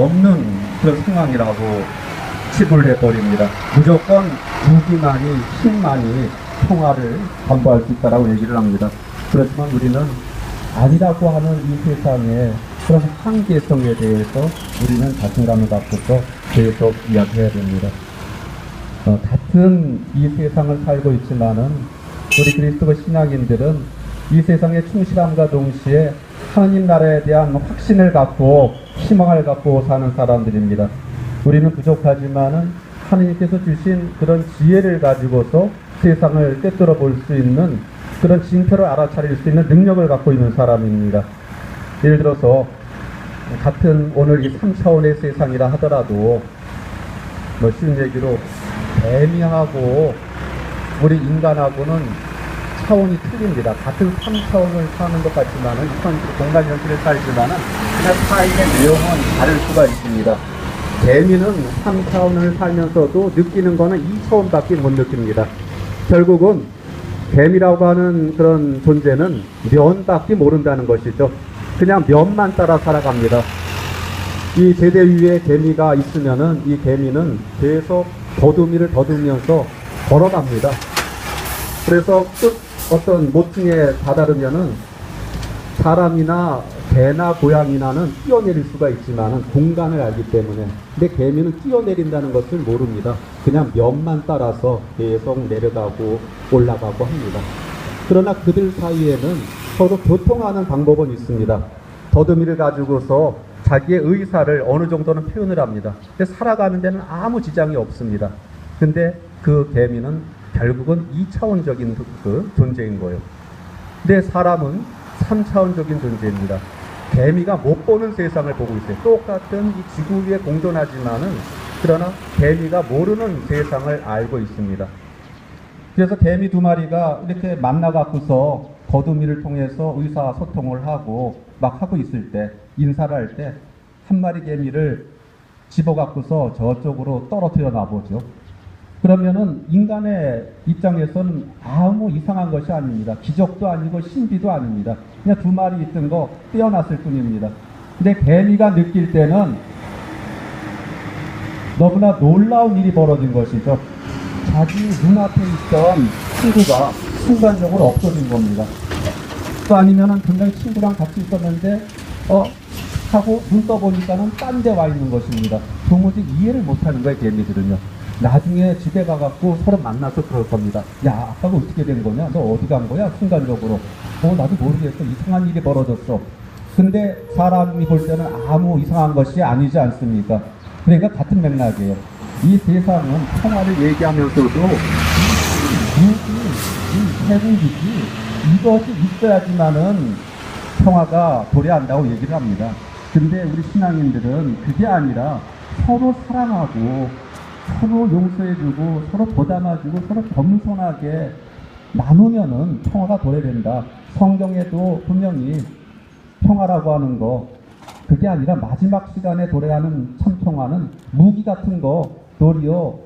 없는 그런 상황이라고 치부를 해버립니다. 무조건 무기만이, 힘만이 평화를 담보할 수 있다라고 얘기를 합니다. 그렇지만 우리는 아니라고 하는 이 세상의 그런 한계성에 대해서 우리는 자신감을 갖고서 계속 이야기해야 됩니다. 같은 이 세상을 살고 있지만은 우리 그리스도 신앙인들은 이 세상의 충실함과 동시에 하나님 나라에 대한 확신을 갖고 희망을 갖고 사는 사람들입니다. 우리는 부족하지만은 하나님께서 주신 그런 지혜를 가지고서 세상을 꿰뚫어 볼 수 있는 그런 징표를 알아차릴 수 있는 능력을 갖고 있는 사람입니다. 예를 들어서 같은 오늘 이 3차원의 세상이라 하더라도 뭐 쉬운 얘기로 뱀이하고 우리 인간하고는 차원이 틀립니다. 같은 3차원을 사는 것 같지만은 공간 현실을 살지만은 그냥 사이의 내용은 다를 수가 있습니다. 개미는 3차원을 살면서도 느끼는 거는 2차원밖에 못 느낍니다. 결국은 뱀이라고 하는 그런 존재는 면밖에 모른다는 것이죠. 그냥 면만 따라 살아갑니다. 이 제대 위에 개미가 있으면은 이 개미는 계속 더듬이를 더듬으면서 걸어갑니다. 그래서 어떤 모퉁이에 다다르면은 사람이나 개나 고양이나는 뛰어내릴 수가 있지만은 공간을 알기 때문에, 근데 개미는 뛰어내린다는 것을 모릅니다. 그냥 면만 따라서 계속 내려가고 올라가고 합니다. 그러나 그들 사이에는 서로 교통하는 방법은 있습니다. 더듬이를 가지고서 자기의 의사를 어느 정도는 표현을 합니다. 근데 살아가는 데는 아무 지장이 없습니다. 근데 그 개미는 결국은 2차원적인 그 존재인 거예요. 근데 사람은 3차원적인 존재입니다. 개미가 못 보는 세상을 보고 있어요. 똑같은 이 지구 위에 공존하지만은 그러나 개미가 모르는 세상을 알고 있습니다. 그래서 개미 두 마리가 이렇게 만나갖고서 거두미를 통해서 의사소통을 하고 막 하고 있을 때, 인사를 할 때 한 마리 개미를 집어갖고서 저쪽으로 떨어뜨려 놔보죠. 그러면은 인간의 입장에서는 아무 이상한 것이 아닙니다. 기적도 아니고 신비도 아닙니다. 그냥 두 마리 있던 거 떼어놨을 뿐입니다. 근데 개미가 느낄 때는 너무나 놀라운 일이 벌어진 것이죠. 자기 눈앞에 있던 친구가 순간적으로 없어진 겁니다. 또 아니면은 굉장히 친구랑 같이 있었는데 하고 눈 떠보니까는 딴 데 와 있는 것입니다. 도무지 이해를 못하는 거예요, 개미들은요. 나중에 집에 가갖고 서로 만나서 그럴 겁니다. 야, 아까가 어떻게 된 거냐? 너 어디 간 거야? 순간적으로. 나도 모르겠어. 이상한 일이 벌어졌어. 근데 사람이 볼 때는 아무 이상한 것이 아니지 않습니까? 그러니까 같은 맥락이에요. 이 세상은 평화를 얘기하면서도 태국이지 이것이 있어야지만은 평화가 도래한다고 얘기를 합니다. 근데 우리 신앙인들은 그게 아니라 서로 사랑하고 서로 용서해주고 서로 보담아주고 서로 겸손하게 나누면은 평화가 도래된다. 성경에도 분명히 평화라고 하는 거, 그게 아니라 마지막 시간에 도래하는 참 평화는 무기 같은 거, 도리어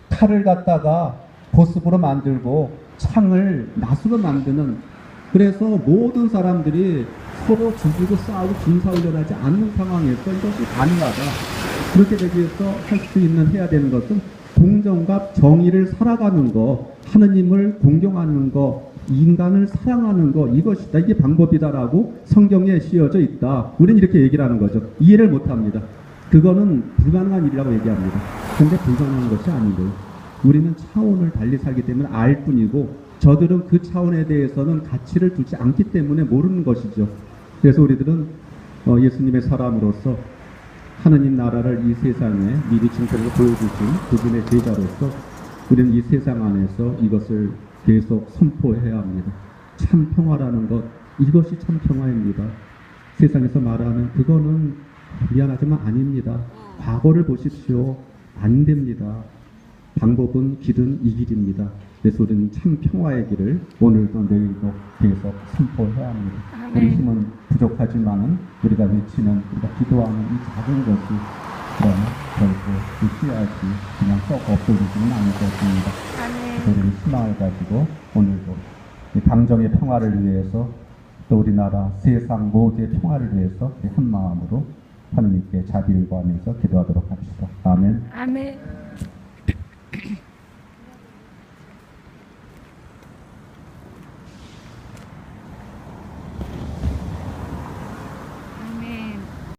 칼을 갖다가 보습으로 만들고 창을 낫으로 만드는, 그래서 모든 사람들이 서로 죽이고 싸우고 군사훈련하지 않는 상황에서 이것이 가능하다. 그렇게 되기 위해서 할 수 있는, 해야 되는 것은 공정과 정의를 살아가는 거, 하느님을 공경하는 거, 인간을 사랑하는 거, 이것이다. 이게 방법이다라고 성경에 씌어져 있다. 우리는 이렇게 얘기를 하는 거죠. 이해를 못합니다. 그거는 불가능한 일이라고 얘기합니다. 근데 불가능한 것이 아닌 거예요. 우리는 차원을 달리 살기 때문에 알 뿐이고, 저들은 그 차원에 대해서는 가치를 두지 않기 때문에 모르는 것이죠. 그래서 우리들은 예수님의 사람으로서 하느님 나라를 이 세상에 미리 증표로 보여주신 그분의 제자로서 우리는 이 세상 안에서 이것을 계속 선포해야 합니다. 참 평화라는 것, 이것이 참 평화입니다. 세상에서 말하는 그거는 미안하지만 아닙니다. 과거를 보십시오. 안 됩니다. 방법은 길은 이 길입니다. 그래서 우리는 참 평화의 길을 오늘도 내일도 계속 선포해야 합니다. 우리 힘은 부족하지만은 우리가 외치는, 우리가 기도하는 이 작은 것이 그러나 결코 무시하지 그냥 썩 없어지지는 않을 것입니다. 그래서 우리는 희망을 가지고 오늘도 이 강정의 평화를 위해서, 또 우리나라 세상 모두의 평화를 위해서 한 마음으로 하느님께 자비를 구하면서 기도하도록 합시다. 아멘. 아멘.